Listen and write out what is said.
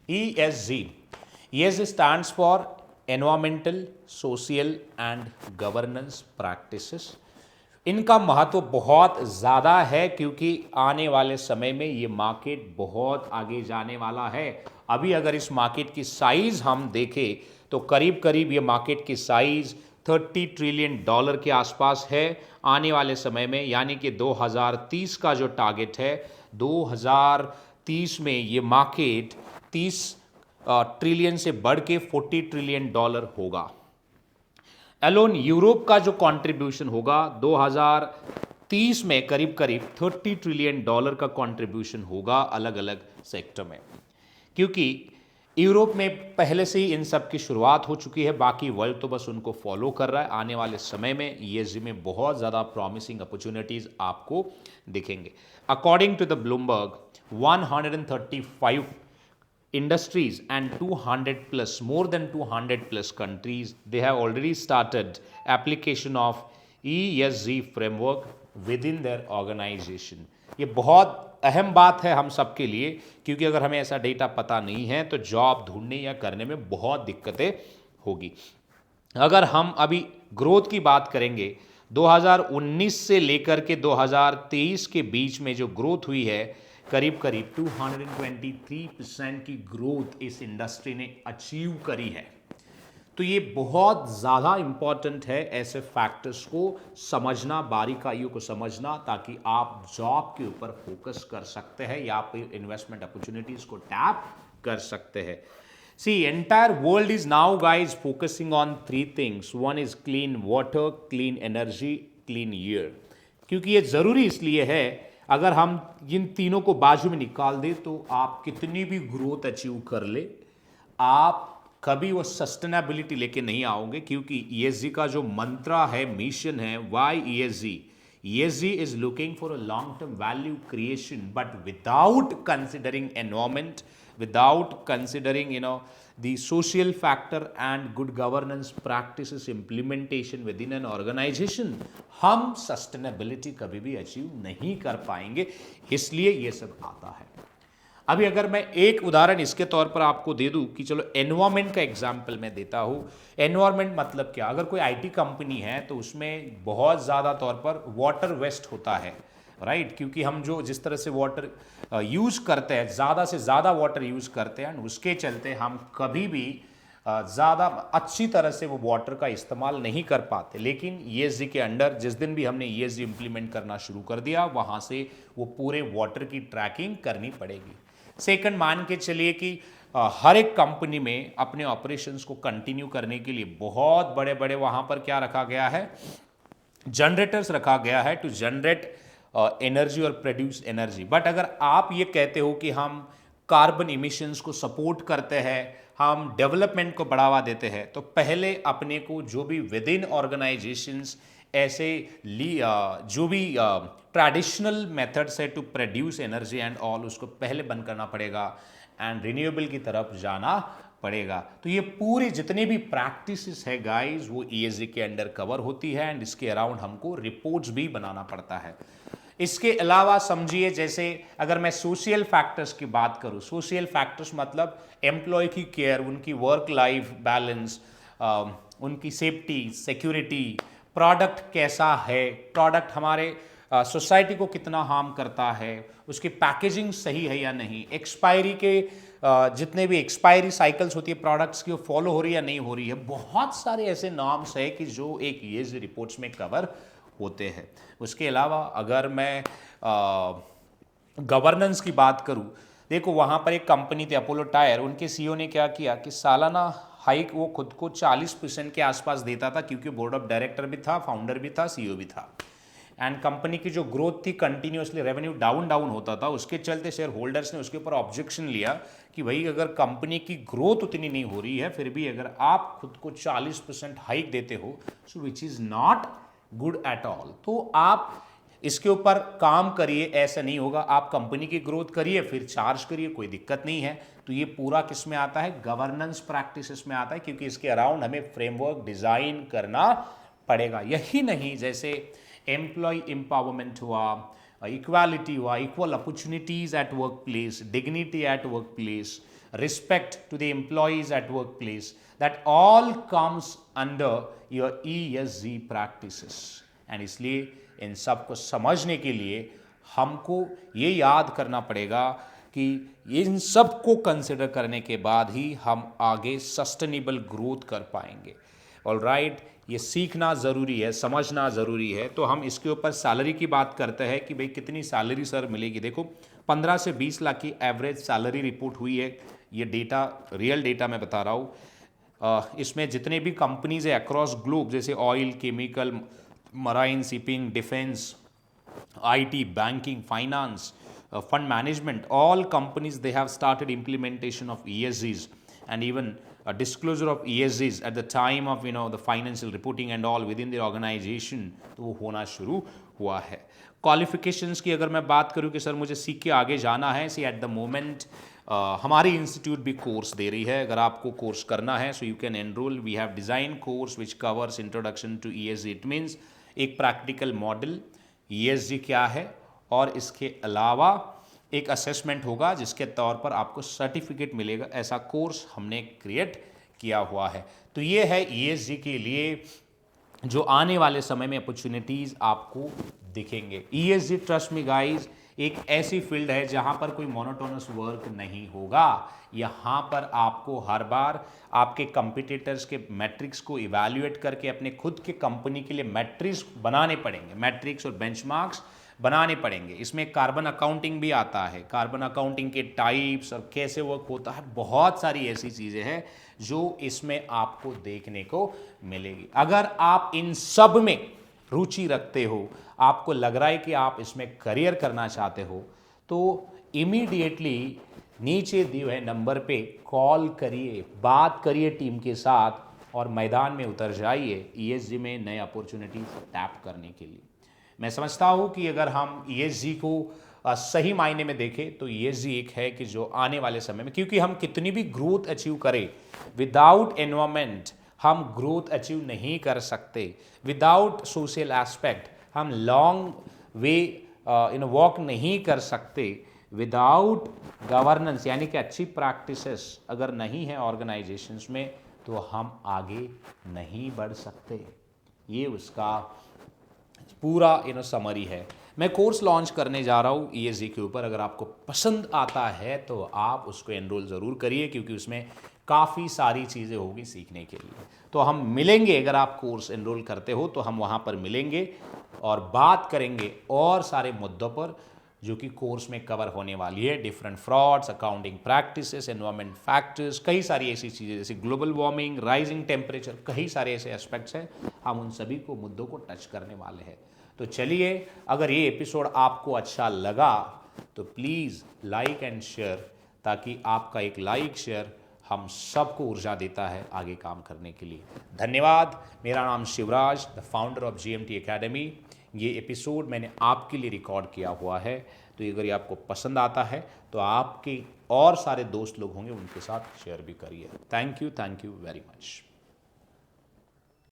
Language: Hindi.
ESG. ESG stands for Environmental, Social and Governance Practices. इनका महत्व बहुत ज़्यादा है क्योंकि आने वाले समय में ये मार्केट बहुत आगे जाने वाला है। अभी अगर इस मार्केट की साइज़ हम देखें तो करीब करीब ये मार्केट की साइज़ $30 ट्रिलियन के आसपास है आने वाले समय में, यानी कि 2030 का जो टारगेट है 2030 में ये मार्केट 30 ट्रिलियन से बढ़ के $40 ट्रिलियन होगा। एलोन यूरोप का जो कंट्रीब्यूशन होगा 2030 में करीब करीब $30 ट्रिलियन का कंट्रीब्यूशन होगा अलग अलग सेक्टर में, क्योंकि यूरोप में पहले से ही इन सब की शुरुआत हो चुकी है, बाकी वर्ल्ड तो बस उनको फॉलो कर रहा है। आने वाले समय में ईएसजी में बहुत ज़्यादा प्रॉमिसिंग अपॉर्चुनिटीज़ आपको दिखेंगे। According to the Bloomberg 135 industries and 200 plus, more than 200 plus countries, they have already started application of ESG framework within their organization. ये बहुत अहम बात है हम सबके लिए, क्योंकि अगर हमें ऐसा डेटा पता नहीं है तो जॉब ढूंढने या करने में बहुत दिक्कतें होगी। अगर हम अभी ग्रोथ की बात करेंगे 2019 से लेकर के 2023 के बीच में जो ग्रोथ हुई है करीब करीब 223% की ग्रोथ इस इंडस्ट्री ने अचीव करी है। तो ये बहुत ज़्यादा इम्पॉर्टेंट है ऐसे फैक्टर्स को समझना, बारीकाइयों को समझना, ताकि आप जॉब के ऊपर फोकस कर सकते हैं या फिर इन्वेस्टमेंट अपॉर्चुनिटीज़ को टैप कर सकते हैं। See, entire world is now, guys, focusing on three things. One is clean water, clean energy, clean air. क्योंकि ये ज़रूरी इसलिए है, अगर हम इन तीनों को बाजू में निकाल दें तो आप कितनी भी ग्रोथ अचीव कर ले, आप कभी वो सस्टेनेबिलिटी लेके नहीं आओगे, क्योंकि ईएसजी का जो मंत्रा है, मिशन है, why ESG, ESG is looking for a long-term value creation, but without considering environment, without considering the social factor and good governance practices implementation within an organization, हम sustainability कभी भी अचीव नहीं कर पाएंगे। इसलिए ये सब आता है। अभी अगर मैं एक उदाहरण इसके तौर पर आपको दे दूं कि चलो एनवायरमेंट का एग्जाम्पल मैं देता हूं। एनवायरमेंट मतलब क्या, अगर कोई आईटी कंपनी है तो उसमें बहुत ज़्यादा तौर पर वाटर वेस्ट होता है, राइट, क्योंकि हम जो जिस तरह से वाटर यूज़ करते हैं, ज़्यादा से ज़्यादा वाटर यूज़ करते हैं, उसके चलते हम कभी भी ज़्यादा अच्छी तरह से वो वाटर का इस्तेमाल नहीं कर पाते। लेकिन ईएसजी के अंडर जिस दिन भी हमने ईएसजी इम्प्लीमेंट करना शुरू कर दिया, वहाँ से वो पूरे वाटर की ट्रैकिंग करनी पड़ेगी। सेकंड, मान के चलिए कि हर एक कंपनी में अपने ऑपरेशंस को कंटिन्यू करने के लिए बहुत बड़े बड़े वहाँ पर क्या रखा गया है, जनरेटर्स रखा गया है टू जनरेट एनर्जी और प्रोड्यूस एनर्जी। बट अगर आप ये कहते हो कि हम कार्बन इमिशंस को सपोर्ट करते हैं, हम डेवलपमेंट को बढ़ावा देते हैं, तो पहले अपने को जो भी विद इन ऑर्गेनाइजेशंस ऐसे जो भी ट्रेडिशनल मेथड्स है to produce energy and all, उसको पहले बंद करना पड़ेगा एंड रिन्यूएबल की तरफ जाना पड़ेगा। तो ये पूरी जितनी भी प्रैक्टिसेस है गाइस, वो ईएसजी के अंडर कवर होती है एंड इसके अराउंड हमको रिपोर्ट्स भी बनाना पड़ता है। इसके अलावा समझिए, जैसे अगर मैं सोशल फैक्टर्स की बात करूं, सोशल फैक्टर्स मतलब एम्प्लॉय की केयर, उनकी वर्क लाइफ बैलेंस, उनकी सेफ्टी, सिक्योरिटी, प्रोडक्ट कैसा है, प्रोडक्ट हमारे सोसाइटी को कितना हार्म करता है, उसकी पैकेजिंग सही है या नहीं, एक्सपायरी के जितने भी एक्सपायरी साइकिल्स होती है प्रोडक्ट्स की, वो फॉलो हो रही है या नहीं हो रही है। बहुत सारे ऐसे नॉर्म्स है कि जो एक ईएसजी रिपोर्ट्स में कवर होते हैं। उसके अलावा अगर मैं गवर्नेंस की बात करूं, देखो वहाँ पर एक कंपनी थी अपोलो टायर, उनके सीईओ ने क्या किया कि सालाना हाइक वो खुद को 40% के आसपास देता था, क्योंकि बोर्ड ऑफ डायरेक्टर भी था, फाउंडर भी था, सीईओ भी था। एंड कंपनी की जो ग्रोथ थी, कंटिन्यूसली रेवेन्यू डाउन होता था, उसके चलते शेयर होल्डर्स ने उसके ऊपर ऑब्जेक्शन लिया कि भाई अगर कंपनी की ग्रोथ उतनी नहीं हो रही है, फिर भी अगर आप खुद को 40% हाइक देते हो, so which is not good at all. तो आप इसके ऊपर काम करिए, ऐसा नहीं होगा। आप कंपनी की ग्रोथ करिए फिर चार्ज करिए, कोई दिक्कत नहीं है। तो ये पूरा किस में आता है, गवर्नेंस प्रैक्टिसेस में आता है, क्योंकि इसके अराउंड हमें फ्रेमवर्क डिजाइन करना पड़ेगा। यही नहीं, जैसे एम्प्लॉय एम्पावरमेंट हुआ, equality हुआ, equal opportunities at workplace, dignity at workplace, respect to the employees at workplace, that all comes under your ESG practices. and इसलिए इन सब को समझने के लिए हमको ये याद करना पड़ेगा कि इन सब को कंसिडर करने के बाद ही हम आगे सस्टेनेबल ग्रोथ कर पाएंगे। ऑलराइट, ये सीखना ज़रूरी है, समझना ज़रूरी है। तो हम इसके ऊपर सैलरी की बात करते हैं कि भाई कितनी सैलरी सर मिलेगी। देखो 15 से 20 लाख की एवरेज सैलरी रिपोर्ट हुई है। ये डेटा रियल डेटा मैं बता रहा हूँ। इसमें जितने भी कंपनीज है अक्रॉस ग्लोब, जैसे oil, chemical, marine, shipping, defence, IT, banking, finance, fund management, all companies they have started implementation of ESGs and even a disclosure of ESGs at the time of the financial reporting and all within the organization, तो वो होना शुरू हुआ है। क्वालिफिकेशंस की अगर मैं बात करूँ कि सर मुझे सीख के आगे जाना है, सी एट द मोमेंट हमारी इंस्टीट्यूट भी कोर्स दे रही है। अगर आपको कोर्स करना है so you can enrol. We have design course which covers introduction to ESG। It means एक प्रैक्टिकल मॉडल ESG क्या है और इसके अलावा एक असेसमेंट होगा जिसके तौर पर आपको सर्टिफिकेट मिलेगा। ऐसा कोर्स हमने क्रिएट किया हुआ है। तो ये है ESG के लिए जो आने वाले समय में अपॉर्चुनिटीज़ आपको दिखेंगे। ESG, ट्रस्ट मी गाइज, एक ऐसी फील्ड है जहां पर कोई मोनोटोनस वर्क नहीं होगा। यहाँ पर आपको हर बार आपके कंपटीटर्स के मैट्रिक्स को इवैल्यूएट करके अपने खुद के कंपनी के लिए मैट्रिक्स बनाने पड़ेंगे, मैट्रिक्स और बेंचमार्क्स बनाने पड़ेंगे। इसमें कार्बन अकाउंटिंग भी आता है, कार्बन अकाउंटिंग के टाइप्स और कैसे वर्क होता है, बहुत सारी ऐसी चीज़ें हैं जो इसमें आपको देखने को मिलेगी। अगर आप इन सब में रुचि रखते हो, आपको लग रहा है कि आप इसमें करियर करना चाहते हो, तो इमीडिएटली नीचे दिए हुए नंबर पे कॉल करिए, बात करिए टीम के साथ और मैदान में उतर जाइए ESG में नए अपॉर्चुनिटीज टैप करने के लिए। मैं समझता हूँ कि अगर हम ESG को सही मायने में देखें तो ESG एक है कि जो आने वाले समय में, क्योंकि हम कितनी भी ग्रोथ अचीव करें, विदाउट एनवायरमेंट हम ग्रोथ अचीव नहीं कर सकते। विदाउट सोशल एस्पेक्ट हम लॉन्ग वे वॉक नहीं कर सकते। विदाउट गवर्नेंस यानी कि अच्छी प्रैक्टिसेस अगर नहीं है ऑर्गेनाइजेशंस में तो हम आगे नहीं बढ़ सकते। ये उसका पूरा समरी है। मैं कोर्स लॉन्च करने जा रहा हूँ ESG के ऊपर। अगर आपको पसंद आता है तो आप उसको एनरोल ज़रूर करिए, क्योंकि उसमें काफ़ी सारी चीज़ें होगी सीखने के लिए। तो हम मिलेंगे, अगर आप कोर्स एनरोल करते हो तो हम वहाँ पर मिलेंगे और बात करेंगे और सारे मुद्दों पर जो कि कोर्स में कवर होने वाली है। Different frauds, accounting practices, environment factors, कई सारी ऐसी चीज़ें जैसे ग्लोबल वार्मिंग, राइजिंग टेम्परेचर, कई सारे ऐसे एस्पेक्ट्स हैं। हम उन सभी को मुद्दों को टच करने वाले हैं। तो चलिए, अगर ये एपिसोड आपको अच्छा लगा तो प्लीज़ लाइक एंड शेयर, ताकि आपका एक लाइक शेयर हम सबको ऊर्जा देता है आगे काम करने के लिए। धन्यवाद। मेरा नाम Shivraj, the founder of GMT academy. ये एपिसोड मैंने आपके लिए रिकॉर्ड किया हुआ है। तो अगर ये आपको पसंद आता है तो आपके और सारे दोस्त लोग होंगे, उनके साथ शेयर भी करिए। Thank you very much.